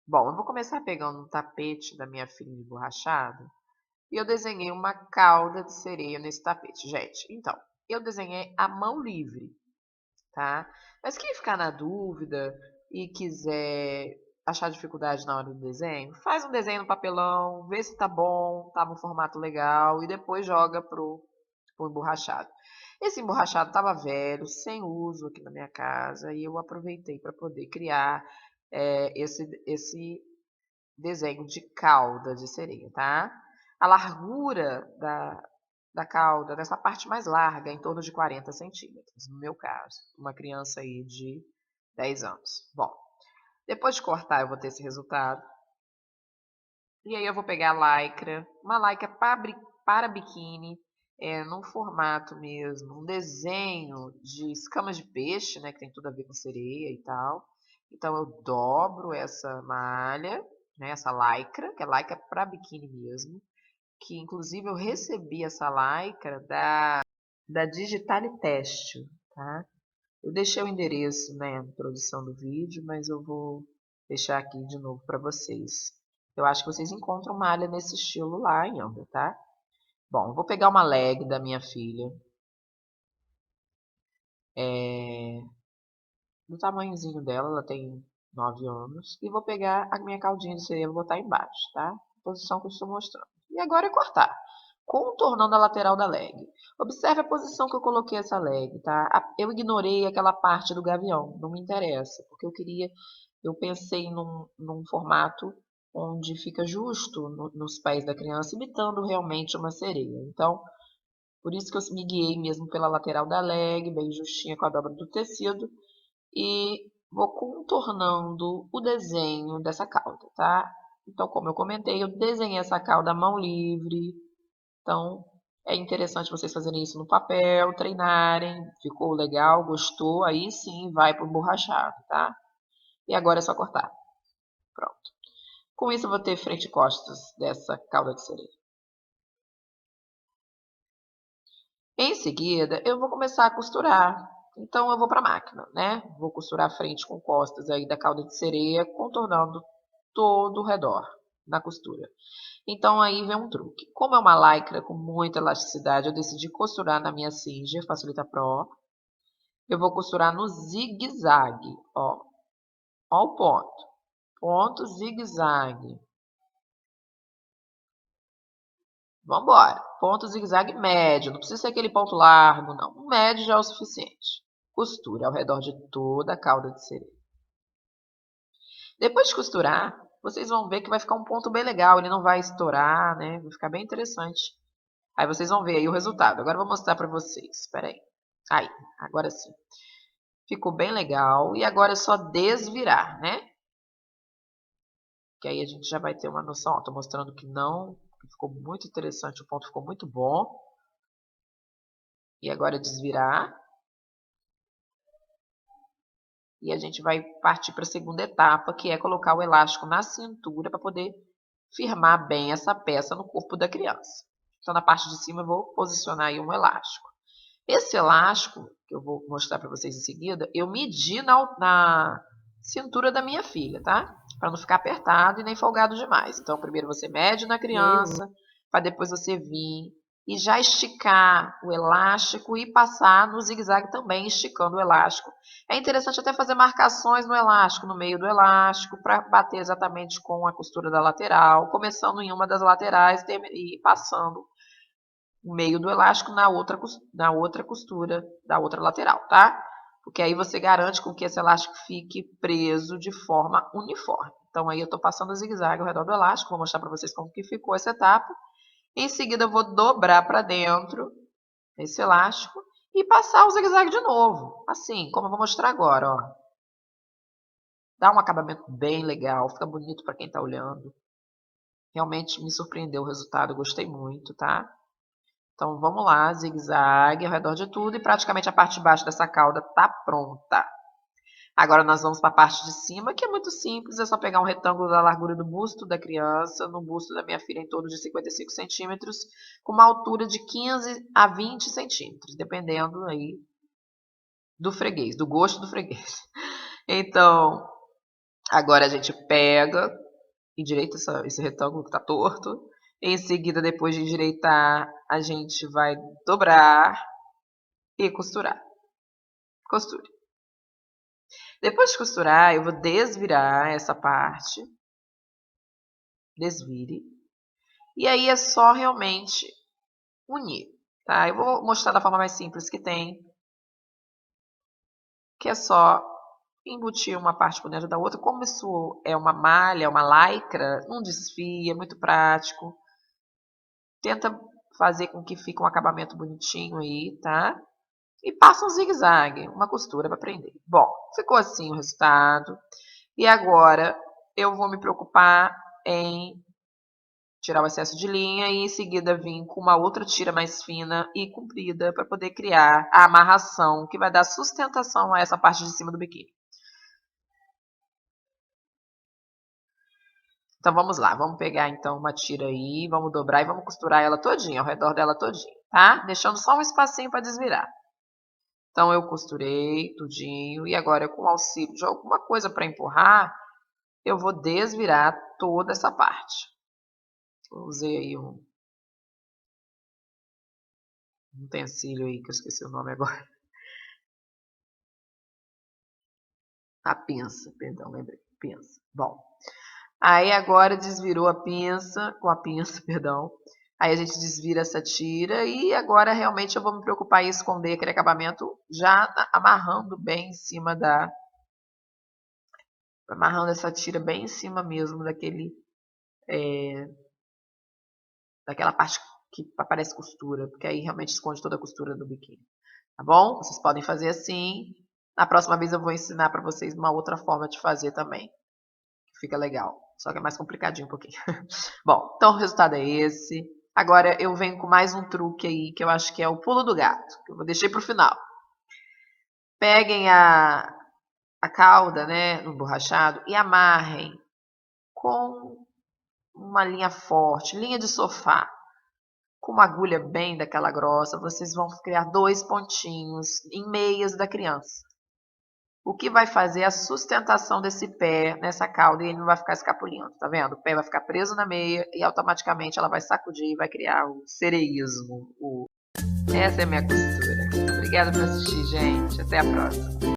Bom, eu vou começar pegando um tapete da minha filha emborrachado e eu desenhei uma cauda de sereia nesse tapete. Gente, então, eu desenhei à mão livre, tá? Mas quem ficar na dúvida e quiser achar dificuldade na hora do desenho, faz um desenho no papelão, vê se tá bom, tá no formato legal e depois joga pro emborrachado. Esse emborrachado estava velho, sem uso aqui na minha casa e eu aproveitei para poder criar esse desenho de cauda de sereia, tá? A largura da cauda, dessa parte mais larga, é em torno de 40 centímetros, no meu caso. Uma criança aí de 10 anos. Bom, depois de cortar eu vou ter esse resultado. E aí eu vou pegar a lycra, uma lycra para biquíni, num formato mesmo, um desenho de escamas de peixe, né, que tem tudo a ver com sereia e tal. Então eu dobro essa malha, né, essa lycra, que é lycra para biquíni mesmo, que inclusive eu recebi essa lycra da Digitale Têxtil, tá? Eu deixei o endereço, né, na introdução do vídeo, mas eu vou deixar aqui de novo para vocês. Eu acho que vocês encontram malha nesse estilo lá em Angra, tá? Bom, vou pegar uma leg da minha filha, do tamanhozinho dela, ela tem 9 anos, e vou pegar a minha caldinha de sereia e vou botar embaixo, tá? Posição que eu estou mostrando. E agora é cortar, contornando a lateral da leg. Observe a posição que eu coloquei essa leg, tá? Eu ignorei aquela parte do gavião, não me interessa, porque eu pensei num formato onde fica justo nos pés da criança, imitando realmente uma sereia. Então, por isso que eu me guiei mesmo pela lateral da leg, bem justinha com a dobra do tecido, e vou contornando o desenho dessa cauda, tá? Então, como eu comentei, eu desenhei essa cauda à mão livre. Então, é interessante vocês fazerem isso no papel, treinarem. Ficou legal, gostou? Aí sim, vai pro borrachado, tá? E agora é só cortar. Pronto. Com isso, eu vou ter frente e costas dessa cauda de sereia. Em seguida, eu vou começar a costurar. Então, eu vou para a máquina, né? Vou costurar frente com costas aí da cauda de sereia, contornando todo o redor da costura. Então, aí vem um truque. Como é uma lycra com muita elasticidade, eu decidi costurar na minha Singer Facilita Pro. Eu vou costurar no zigue-zague, ó. Ó o ponto. Ponto, zigue-zague. Vamos embora. Ponto zigue-zague médio. Não precisa ser aquele ponto largo, não. O médio já é o suficiente. Costure ao redor de toda a cauda de sereia. Depois de costurar, vocês vão ver que vai ficar um ponto bem legal. Ele não vai estourar, né? Vai ficar bem interessante. Aí vocês vão ver aí o resultado. Agora eu vou mostrar para vocês. Espera aí. Aí, agora sim. Ficou bem legal. E agora é só desvirar, né? Que aí a gente já vai ter uma noção. Ó, tô mostrando que não, que ficou muito interessante. O ponto ficou muito bom. E agora é desvirar. E a gente vai partir para a segunda etapa, que é colocar o elástico na cintura para poder firmar bem essa peça no corpo da criança. Então, na parte de cima, eu vou posicionar aí um elástico. Esse elástico, que eu vou mostrar para vocês em seguida, eu medi na cintura da minha filha, tá? Para não ficar apertado e nem folgado demais. Então, primeiro você mede na criança, para depois você vir e já esticar o elástico e passar no zigue-zague também, esticando o elástico. É interessante até fazer marcações no elástico, no meio do elástico, para bater exatamente com a costura da lateral, começando em uma das laterais e passando o meio do elástico na outra costura da outra lateral, tá? Porque aí você garante com que esse elástico fique preso de forma uniforme. Então aí eu estou passando o zigue-zague ao redor do elástico, vou mostrar para vocês como que ficou essa etapa. Em seguida eu vou dobrar para dentro esse elástico e passar o zigue-zague de novo, assim, como eu vou mostrar agora, ó. Dá um acabamento bem legal, fica bonito para quem está olhando. Realmente me surpreendeu o resultado, gostei muito, tá? Então vamos lá, zigue-zague ao redor de tudo e praticamente a parte de baixo dessa cauda está pronta. Agora nós vamos para a parte de cima, que é muito simples, é só pegar um retângulo da largura do busto da criança, no busto da minha filha em torno de 55 centímetros, com uma altura de 15 a 20 centímetros, dependendo aí do freguês, do gosto do freguês. Então, Agora a gente pega, endireita esse retângulo que está torto. Em seguida, depois de endireitar, a gente vai dobrar e costurar. Costure. Depois de costurar, eu vou desvirar essa parte. Desvire. E aí é só realmente unir, tá? Eu vou mostrar da forma mais simples que tem, que é só embutir uma parte por dentro da outra. Como isso é uma malha, uma lycra, não desfia, é muito prático. Tenta fazer com que fique um acabamento bonitinho aí, tá? E passa um zigue-zague, uma costura para prender. Bom, ficou assim o resultado. E agora eu vou me preocupar em tirar o excesso de linha e em seguida vir com uma outra tira mais fina e comprida para poder criar a amarração que vai dar sustentação a essa parte de cima do biquíni. Então vamos lá, vamos pegar então uma tira aí, vamos dobrar e vamos costurar ela todinha, ao redor dela todinha, tá? Deixando só um espacinho para desvirar. Então eu costurei tudinho e agora com o auxílio de alguma coisa para empurrar, eu vou desvirar toda essa parte. Eu usei aí um utensílio aí que eu esqueci o nome agora. A pinça, perdão, lembrei. Pinça. Bom, aí agora desvirou a pinça, com a pinça, perdão. Aí a gente desvira essa tira e agora realmente eu vou me preocupar em esconder aquele acabamento já amarrando bem em cima da... Amarrando essa tira bem em cima mesmo daquele... daquela parte que aparece costura, porque aí realmente esconde toda a costura do biquíni. Tá bom? Vocês podem fazer assim. Na próxima vez eu vou ensinar para vocês uma outra forma de fazer também. Que fica legal. Só que é mais complicadinho um pouquinho. Bom, então o resultado é esse. Agora eu venho com mais um truque aí, que eu acho que é o pulo do gato. Que eu vou deixar para o final. Peguem a cauda, né, no borrachado e amarrem com uma linha forte, linha de sofá. Com uma agulha bem daquela grossa, vocês vão criar 2 pontinhos em meias da criança. O que vai fazer a sustentação desse pé nessa cauda e ele não vai ficar escapulindo, tá vendo? O pé vai ficar preso na meia e automaticamente ela vai sacudir e vai criar o sereísmo. Essa é a minha costura. Obrigada por assistir, gente. Até a próxima.